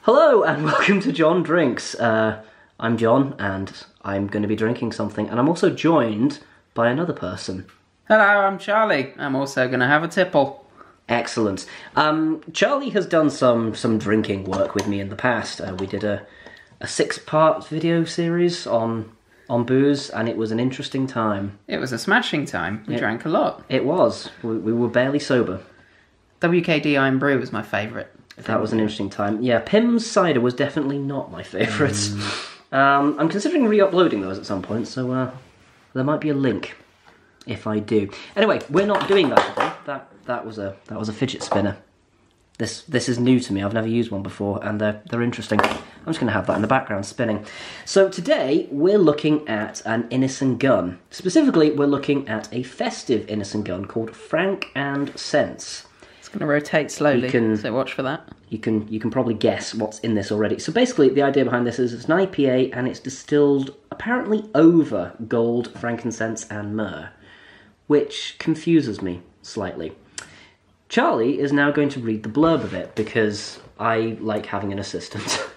Hello and welcome to John Drinks. I'm John and I'm going to be drinking something, and I'm also joined by another person. Hello, I'm Charlie. I'm also going to have a tipple. Excellent. Charlie has done some drinking work with me in the past. We did a 6-part video series on booze, and it was an interesting time. It was a smashing time. We drank a lot. It was. We were barely sober. WKD Iron Brew was my favourite. That was an interesting time. Yeah, Pim's cider was definitely not my favourite. I'm considering re-uploading those at some point, so there might be a link if I do. Anyway, we're not doing that today. That was a fidget spinner. This is new to me. I've never used one before, and they're interesting. I'm just going to have that in the background spinning. So today we're looking at an Innis and Gunn. Specifically, we're looking at a festive Innis and Gunn called Frank and Sense. It's going to rotate slowly, so watch for that. You can probably guess what's in this already. So basically, the idea behind this is it's an IPA, and it's distilled apparently over gold, frankincense, and myrrh, which confuses me slightly. Charlie is now going to read the blurb of it, because I like having an assistant.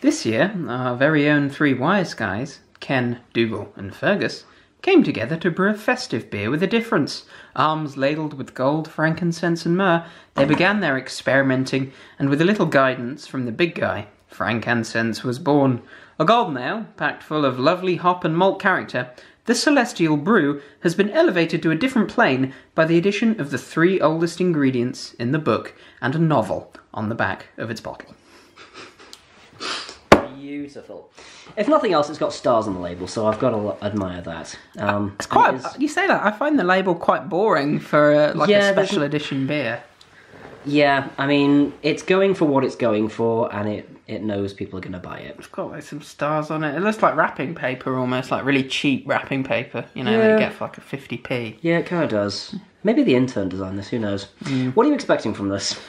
This year, our very own three wise guys, Ken, Dougal, and Fergus, came together to brew a festive beer with a difference. Arms ladled with gold, frankincense, and myrrh, they began their experimenting, and with a little guidance from the big guy, Frank and Sense was born. A golden ale, packed full of lovely hop and malt character, the celestial brew has been elevated to a different plane by the addition of the 3 oldest ingredients in the book and a novel on the back of its bottle. Beautiful. If nothing else, it's got stars on the label, so I've got to admire that. It's quite. You say that. I find the label quite boring for a special edition beer. Yeah, I mean, it's going for what it's going for, and it knows people are going to buy it. It's got like some stars on it. It looks like wrapping paper, almost like really cheap wrapping paper. You know, that you get for like a 50p. Yeah, it kind of does. Maybe the intern designed this. Who knows? What are you expecting from this?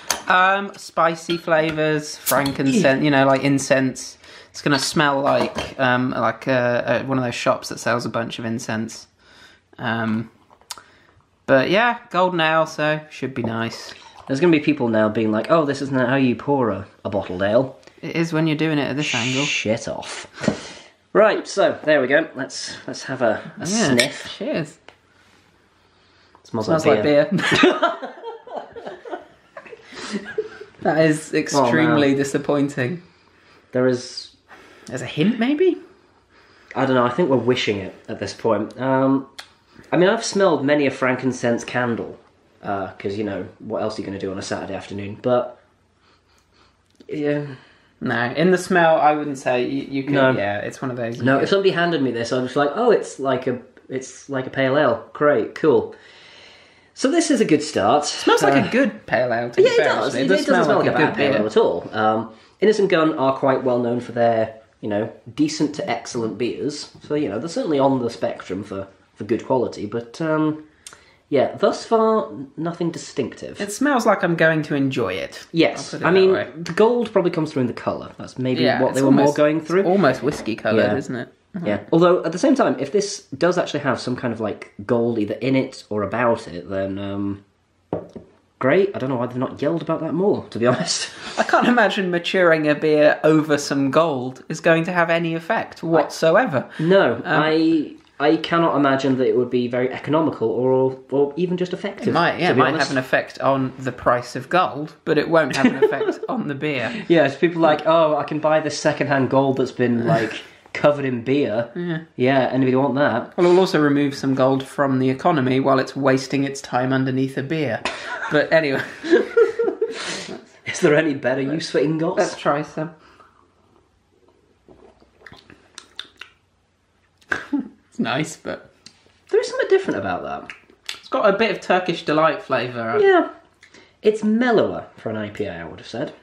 Spicy flavours, frankincense. You know, like incense. It's going to smell like one of those shops that sells a bunch of incense. But yeah, golden ale, so should be nice. There's going to be people now being like, oh, this isn't how you pour a bottled ale. It is when you're doing it at this angle. Shit off. Right, so there we go. Let's have a sniff. Cheers. Smells like beer. That is extremely disappointing. There's a hint, maybe? I don't know, I think we're wishing it at this point. I mean, I've smelled many a frankincense candle, because, you know, what else are you going to do on a Saturday afternoon? But, yeah. No, in the smell, I wouldn't say you could. No. Yeah, it's one of those. No, if somebody handed me this, I'd just like, oh, it's like a pale ale. Great, cool. So this is a good start. It smells like a good pale ale, to be fair. It does. It doesn't smell like a bad pale ale at all. Innis and Gunn are quite well known for their, you know, decent to excellent beers. So, you know, they're certainly on the spectrum for good quality. But, yeah, thus far, nothing distinctive. It smells like I'm going to enjoy it. Yes. I mean, the gold probably comes through in the colour. That's maybe what they were more going through. It's almost whiskey coloured, isn't it? Yeah. Although, at the same time, if this does actually have some kind of, like, gold either in it or about it, then, great. I don't know why they've not yelled about that more, to be honest. I can't imagine maturing a beer over some gold is going to have any effect whatsoever. No, I cannot imagine that it would be very economical or even just effective. It might have an effect on the price of gold, but it won't have an effect on the beer. Yeah, it's people like, oh, I can buy this second-hand gold that's been, like, covered in beer. Yeah, anybody want that? Well, it'll also remove some gold from the economy while it's wasting its time underneath a beer. But anyway. Is there any better use for ingots? Let's try some. It's nice, but there is something different about that. It's got a bit of Turkish delight flavour. Yeah. It's mellower for an IPA, I would have said.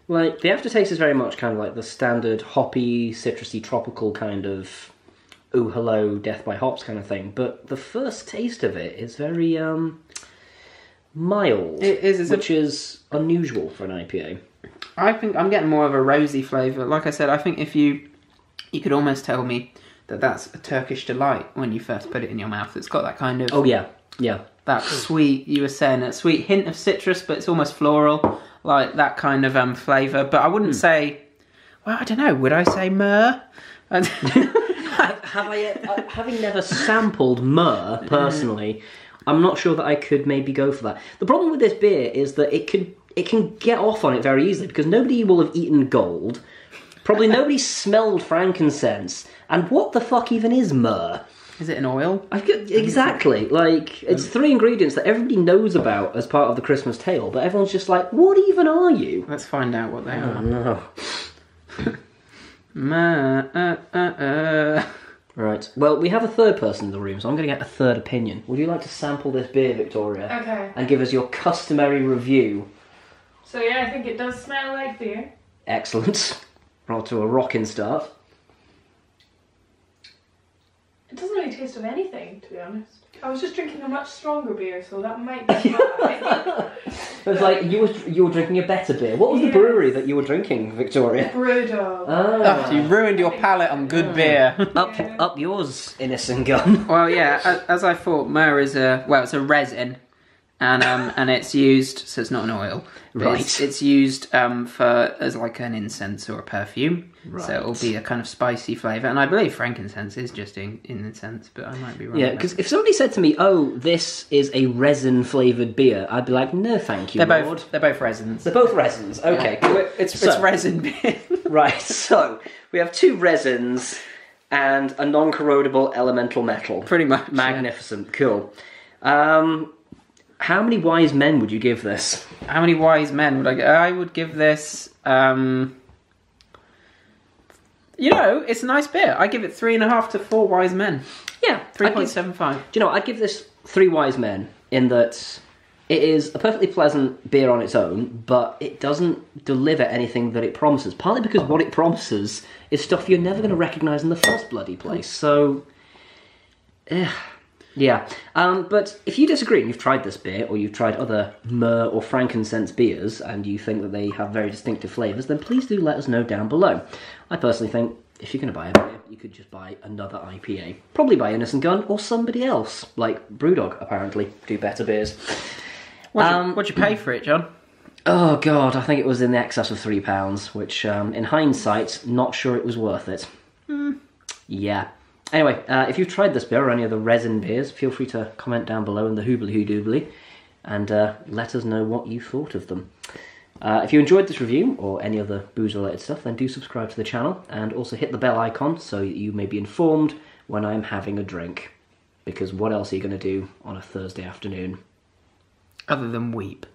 Like, the aftertaste is very much kind of like the standard hoppy, citrusy, tropical kind of ooh, hello, death by hops kind of thing. But the first taste of it is very, mild. It is. Which is unusual for an IPA. I think I'm getting more of a rosy flavour. Like I said, I think if you could almost tell me that that's a Turkish delight when you first put it in your mouth. It's got that kind of... Oh, yeah. Yeah. That sweet, you were saying, that sweet hint of citrus, but it's almost floral. like that kind of flavour. But I wouldn't say. Well, I don't know. Would I say Myrrh? Having never sampled Myrrh personally, I'm not sure that I could maybe go for that. The problem with this beer is that it can get off on it very easily because nobody will have eaten gold. Probably nobody smelled frankincense. And what the fuck even is Myrrh? Is it an oil? Exactly. Like, it's 3 ingredients that everybody knows about as part of the Christmas tale, but everyone's just like, what even are you? Let's find out what they are. Oh, no. Right. Well, we have a third person in the room, so I'm going to get a third opinion. Would you like to sample this beer, Victoria? Okay. And give us your customary review? So yeah, I think it does smell like beer. Excellent. Right to a rocking start. It doesn't really taste of anything, to be honest. I was just drinking a much stronger beer, so that might be why. It's like you were drinking a better beer. What was the brewery that you were drinking, Victoria? Brewdog. Oh, you ruined your palate on good beer. Up yours, Innis and Gunn. Well, yeah, as I thought, Myrrh is it's a resin, and it's used, so it's not an oil. Right. It's used as like an incense or a perfume. Right. So it'll be a kind of spicy flavour. And I believe frankincense is just incense, but I might be wrong. Yeah, because if somebody said to me, "Oh, this is a resin-flavoured beer," I'd be like, "No, thank you, Lord." They're both resins. They're both resins. Okay, cool. It's resin beer. Right, so we have 2 resins and a non-corrodable elemental metal. Pretty much. Magnificent. Cool. How many wise men would you give this? How many wise men would I give? I would give this... it's a nice beer. I give it 3.5 to 4 wise men. Yeah. 3.75. Do you know, I'd give this 3 wise men in that it is a perfectly pleasant beer on its own, but it doesn't deliver anything that it promises. Partly because what it promises is stuff you're never going to recognise in the first bloody place. So, yeah. But if you disagree and you've tried this beer, or you've tried other myrrh or frankincense beers, and you think that they have very distinctive flavours, then please do let us know down below. I personally think if you're going to buy a beer, you could just buy another IPA. Probably by Innis and Gunn or somebody else, like Brewdog apparently do better beers. What'd you pay for it, John? Oh god, I think it was in the excess of £3, which in hindsight, not sure it was worth it. Yeah. Anyway, if you've tried this beer or any other resin beers, feel free to comment down below in the hoobly-hoo-doobly and let us know what you thought of them. If you enjoyed this review or any other booze-related stuff, then do subscribe to the channel and also hit the bell icon so you may be informed when I'm having a drink. Because what else are you going to do on a Thursday afternoon? Other than weep.